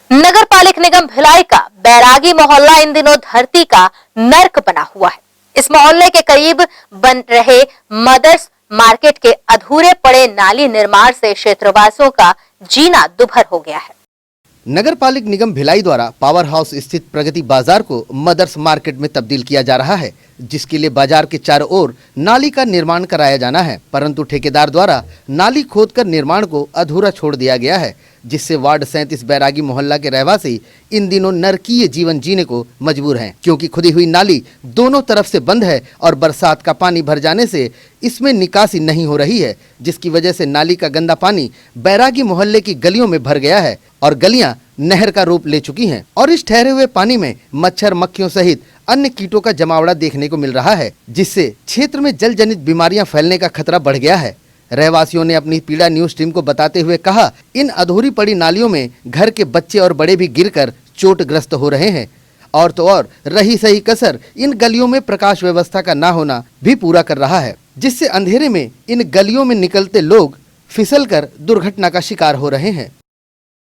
नगर पालिक निगम भिलाई का बैरागी मोहल्ला इन दिनों धरती का नर्क बना हुआ है। इस मोहल्ले के करीब बन रहे मदर्स मार्केट के अधूरे पड़े नाली निर्माण से क्षेत्रवासियों का जीना दुभर हो गया है। नगर पालिक निगम भिलाई द्वारा पावर हाउस स्थित प्रगति बाजार को मदर्स मार्केट में तब्दील किया जा रहा है, जिसके लिए बाजार के चारों ओर नाली का निर्माण कराया जाना है, परंतु ठेकेदार द्वारा नाली खोदकर निर्माण को अधूरा छोड़ दिया गया है, जिससे वार्ड 37 बैरागी मोहल्ला के रहवासी इन दिनों नरकीय जीवन जीने को मजबूर हैं, क्योंकि खुदी हुई नाली दोनों तरफ से बंद है और बरसात का पानी भर जाने से इसमें निकासी नहीं हो रही है, जिसकी वजह से नाली का गंदा पानी बैरागी मोहल्ले की गलियों में भर गया है और गलियां नहर का रूप ले चुकी हैं और इस ठहरे हुए पानी में मच्छर मक्खियों सहित अन्य कीटों का जमावड़ा देखने को मिल रहा है, जिससे क्षेत्र में जल जनित बीमारियां फैलने का खतरा बढ़ गया है। रहवासियों ने अपनी पीड़ा न्यूज टीम को बताते हुए कहा, इन अधूरी पड़ी नालियों में घर के बच्चे और बड़े भी गिरकर चोटग्रस्त हो रहे हैं और तो और रही सही कसर इन गलियों में प्रकाश व्यवस्था का ना होना भी पूरा कर रहा है, जिससे अंधेरे में इन गलियों में निकलते लोग फिसलकर दुर्घटना का शिकार हो रहे हैं।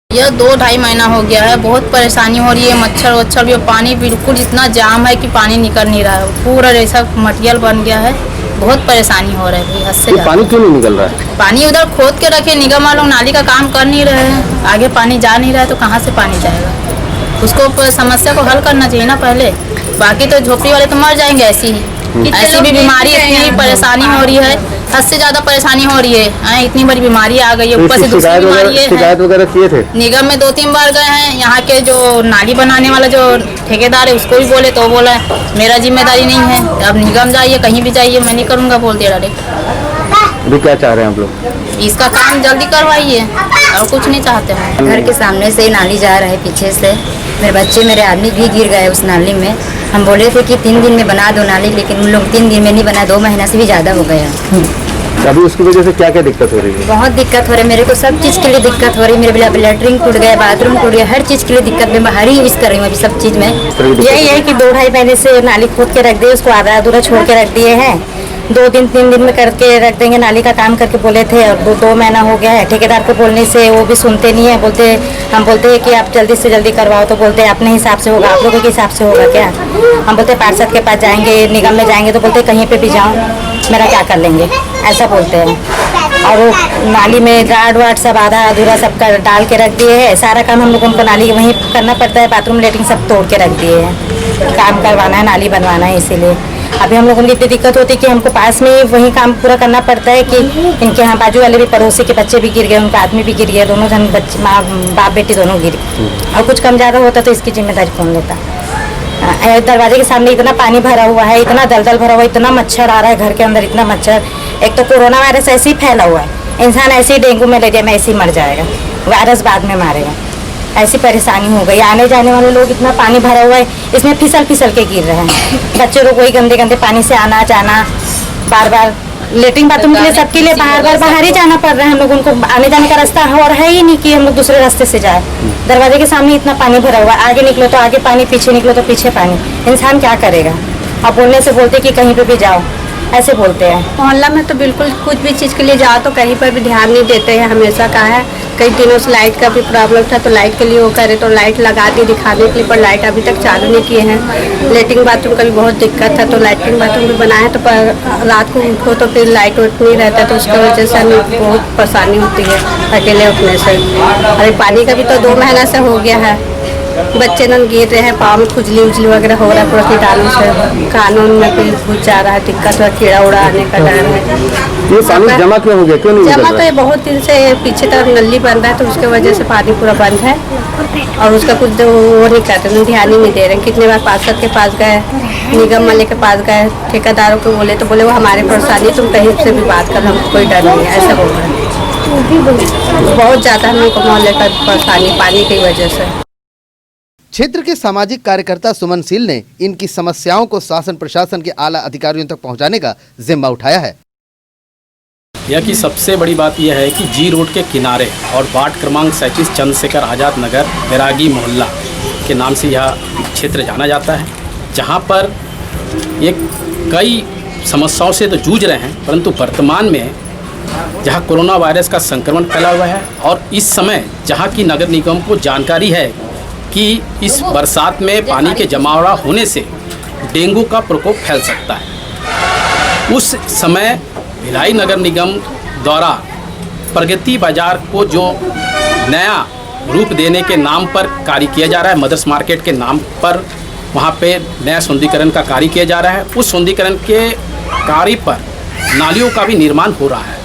यह 2-2.5 महीना हो गया है, बहुत परेशानी हो रही है। मच्छर वच्छर भी, पानी बिल्कुल इतना जाम है कि पानी निकल नहीं रहा है, पूरा ऐसा मटेरियल बन गया है, बहुत परेशानी हो रहा है भाई, हद से ज़्यादा। पानी क्यों नहीं निकल रहा है? पानी उधर खोद के रखे, निगम वालों नाली का काम कर नहीं रहे हैं, आगे पानी जा नहीं रहा है तो कहाँ से पानी जाएगा? उसको समस्या को हल करना चाहिए ना पहले, बाकी तो झोपड़ी वाले तो मर जाएंगे ऐसी ही। ऐसी भी बीमारी, इतनी परेशानी हो रही है, हद से ज्यादा परेशानी हो रही है। इतनी बड़ी बीमारी आ गई है, ऊपर से दूसरी बीमारी है। शिकायत वगैरह किए थे निगम में 2-3 बार गए हैं। यहाँ के जो नाली बनाने वाला जो ठेकेदार है उसको भी बोले तो बोला मेरा जिम्मेदारी नहीं है, अब निगम जाइए, कहीं भी जाइए, मैं नहीं करूँगा, बोल दिया डायरेक्ट। अभी क्या चाह रहे हैं आप लोग? इसका काम जल्दी करवाइए और कुछ नहीं चाहते हैं। घर के सामने से नाली जा रहा है, पीछे से मेरे बच्चे मेरे आदमी भी गिर गए उस नाली में। हम बोले थे कि 3 दिन में बना दो नाली, लेकिन उन लोग 3 दिन में नहीं बना, 2 महीना से भी ज़्यादा हो गया। अभी उसकी वजह से क्या क्या दिक्कत हो रही है? बहुत दिक्कत हो रही है, मेरे को सब चीज़ के लिए दिक्कत हो रही है। मेरे लेटरिन टूट गया, बाथरूम टूट गया, हर चीज़ के लिए दिक्कत। मैं बाहर ही यूज़ कर रही हूँ अभी सब चीज़ में। यही है कि 2-2.5 महीने से नाली खोद के रख दिए, उसको आधा अधूरा छोड़ के रख दिए हैं। 2 दिन 3 दिन में करके रख देंगे, नाली का काम करके बोले थे, और 2 महीना हो गया है। ठेकेदार को बोलने से वो भी सुनते नहीं है, हम बोलते हैं कि आप जल्दी से जल्दी करवाओ, तो बोलते हैं अपने हिसाब से होगा, आप लोगों के हिसाब से होगा क्या? हम बोलते पार्षद के पास जाएंगे, निगम में जाएंगे, तो बोलते कहीं पे भी जाओ, मेरा क्या कर लेंगे, ऐसा बोलते हैं। और वो नाली में गार्ड वार्ड सब आधा अधूरा सब कर डाल के रख दिए है। सारा काम हम लोगों को नाली वहीं करना पड़ता है, बाथरूम लेटरिन सब तोड़ के रख दिए हैं। काम करवाना है, नाली बनवाना है, इसीलिए अभी हम लोगों को इतनी दिक्कत होती है कि हमको पास में ही वही काम पूरा करना पड़ता है कि इनके यहाँ बाजू वाले भी पड़ोसी के बच्चे भी गिर गए, उनका आदमी भी गिर गया, दोनों जन बच्चे, माँ बाप बेटी दोनों गिर गए। और कुछ कम ज़्यादा होता तो इसकी जिम्मेदारी कौन लेता? दरवाजे के सामने इतना पानी भरा हुआ है, इतना दलदल भरा हुआ है, इतना मच्छर आ रहा है घर के अंदर, इतना मच्छर। एक तो कोरोना वायरस ऐसे ही फैला हुआ है, इंसान ऐसे ही डेंगू मलेरिया में ऐसे ही मर जाएगा, वायरस बाद में मारेगा। ऐसी परेशानी हो गई, आने जाने वाले लोग, इतना पानी भरा हुआ है, इसमें फिसल के गिर रहे हैं। बच्चे लोग वही गंदे गंदे पानी से आना जाना, बार बार लेटरिन बाथरूम के लिए सबके लिए बाहर ही जाना पड़ रहा है हम लोग। उनको आने जाने का रास्ता और है ही नहीं कि हम लोग दूसरे रास्ते से जाए। दरवाजे के सामने इतना पानी भरा हुआ, आगे निकलो तो आगे पानी, पीछे निकलो तो पीछे पानी, इंसान क्या करेगा? अब बोलने से बोलते कि कहीं पे भी जाओ, ऐसे बोलते हैं। मोहल्ला में तो बिल्कुल कुछ भी चीज़ के लिए जाओ तो कहीं पर भी ध्यान नहीं देते हैं, हमेशा का है। कई दिनों से लाइट का भी प्रॉब्लम था, तो लाइट के लिए वो करे तो लाइट लगा दी दिखाने के लिए, पर लाइट अभी तक चालू नहीं किए हैं। लेटरिन बाथरूम का भी बहुत दिक्कत था, तो लेटरिन बाथरूम भी बनाए तो पर रात को उठो तो फिर लाइट वाइट नहीं रहता, तो उसकी वजह से हमें बहुत परेशानी होती है अकेले उठने से। अरे पानी का भी तो 2 महीना से हो गया है, बच्चे न गिर रहे हैं, पाँव में खुजली उजली वगैरह हो रहा है पूरा कीटाणु से, कानून में भी घुस जा रहा है, दिक्कत हो, कीड़ा उड़ा आने का डर है। ये पानी जमा क्यों हो गया? क्यों नहीं जमा? तो ये बहुत दिन से पीछे तरफ नली बन रहा है, तो उसके वजह से पानी पूरा बंद है और उसका कुछ वो नहीं करते, ध्यान ही नहीं दे रहे। कितने बार पार्षद के पास गए, निगम वाले के पास गए, ठेकेदारों को बोले तो बोले वो हमारे परेशानी, तुम कहीं से भी बात कर, हमको कोई डर नहीं है, ऐसा बोल रहे हैं। बहुत ज़्यादा हम लोग को मोहल्ले का परेशानी पानी की वजह से। क्षेत्र के सामाजिक कार्यकर्ता सुमन सील ने इनकी समस्याओं को शासन प्रशासन के आला अधिकारियों तक पहुंचाने का जिम्मा उठाया है। यह की सबसे बड़ी बात यह है कि जी रोड के किनारे और वार्ड क्रमांक 37 चंद्रशेखर आज़ाद नगर बैरागी मोहल्ला के नाम से यह क्षेत्र जाना जाता है, जहां पर ये कई समस्याओं से तो जूझ रहे हैं, परंतु वर्तमान में जहां कोरोना वायरस का संक्रमण फैला हुआ है और इस समय जहां की नगर निगम को जानकारी है कि इस बरसात में पानी के जमावड़ा होने से डेंगू का प्रकोप फैल सकता है। उस समय भिलाई नगर निगम द्वारा प्रगति बाजार को जो नया रूप देने के नाम पर कार्य किया जा रहा है, मदर्स मार्केट के नाम पर वहाँ पे नया सौंदर्यीकरण का कार्य किया जा रहा है। उस सौंदर्यीकरण के कार्य पर नालियों का भी निर्माण हो रहा है,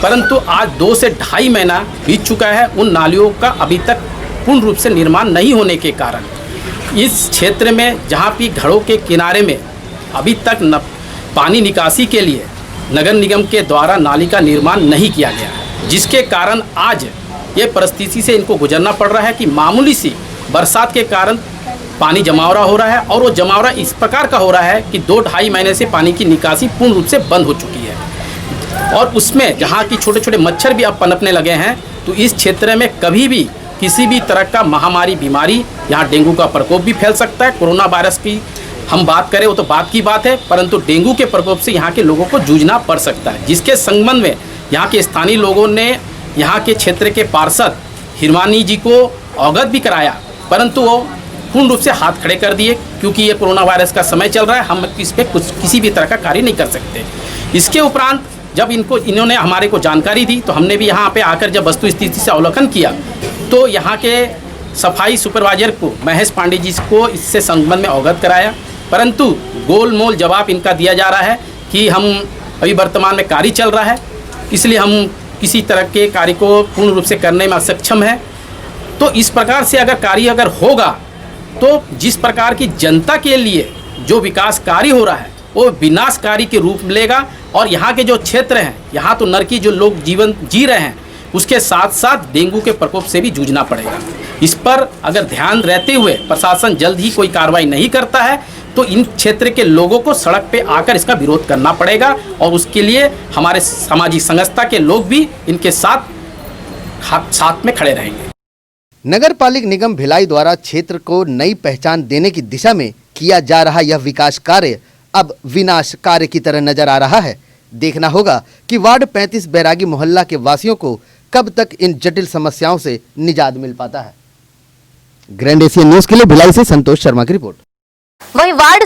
परंतु आज 2 से ढाई महीना बीत चुका है। उन नालियों का अभी तक पूर्ण रूप से निर्माण नहीं होने के कारण इस क्षेत्र में जहाँ भी घरों के किनारे में अभी तक पानी निकासी के लिए नगर निगम के द्वारा नाली का निर्माण नहीं किया गया है, जिसके कारण आज ये परिस्थिति से इनको गुजरना पड़ रहा है कि मामूली सी बरसात के कारण पानी जमावड़ा हो रहा है, और वो जमावड़ा इस प्रकार का हो रहा है कि 2-2.5 महीने से पानी की निकासी पूर्ण रूप से बंद हो चुकी है। और उसमें जहाँ की छोटे छोटे मच्छर भी अब पनपने लगे हैं, तो इस क्षेत्र में कभी भी किसी भी तरह का महामारी बीमारी, यहाँ डेंगू का प्रकोप भी फैल सकता है। कोरोना वायरस की हम बात करें वो तो बात की बात है, परंतु डेंगू के प्रकोप से यहाँ के लोगों को जूझना पड़ सकता है, जिसके संबंध में यहाँ के स्थानीय लोगों ने यहाँ के क्षेत्र के पार्षद हिरवानी जी को अवगत भी कराया, परंतु वो पूर्ण रूप से हाथ खड़े कर दिए, क्योंकि ये कोरोना वायरस का समय चल रहा है, हम इस पर किसी भी तरह का कार्य नहीं कर सकते। इसके उपरांत जब इन्होंने हमारे को जानकारी दी, तो हमने भी यहाँ पे आकर जब वस्तु स्थिति से अवलोकन किया, तो यहाँ के सफाई सुपरवाइजर को महेश पांडे जी को इससे संबंध में अवगत कराया, परंतु गोलमोल जवाब इनका दिया जा रहा है कि हम अभी वर्तमान में कार्य चल रहा है, इसलिए हम किसी तरह के कार्य को पूर्ण रूप से करने में असक्षम है। तो इस प्रकार से अगर कार्य अगर होगा, तो जिस प्रकार की जनता के लिए जो विकास कार्य हो रहा है वो विनाशकारी के रूप लेगा, और यहाँ के जो क्षेत्र हैं, यहाँ तो नरकी जो लोग जीवन जी रहे हैं, उसके साथ साथ डेंगू के प्रकोप से भी जूझना पड़ेगा। इस पर अगर ध्यान रहते हुए प्रशासन जल्द ही कोई कार्रवाई नहीं करता है, तो इन क्षेत्र के लोगों को सड़क पे आकर इसका विरोध करना पड़ेगा, और उसके लिए हमारे सामाजिक संस्था के लोग भी इनके साथ में खड़े रहेंगे। नगर पालिक निगम भिलाई द्वारा क्षेत्र को नई पहचान देने की दिशा में किया जा रहा यह विकास कार्य अब विनाश कार्य की तरह नजर आ रहा है। देखना होगा कि वार्ड 35 बैरागी मोहल्ला के वासियों को कब तक इन जटिल समस्याओं से निजात मिल पाता है। ग्रैंड एशियन न्यूज के लिए भिलाई से संतोष शर्मा की रिपोर्ट। वहीं वार्ड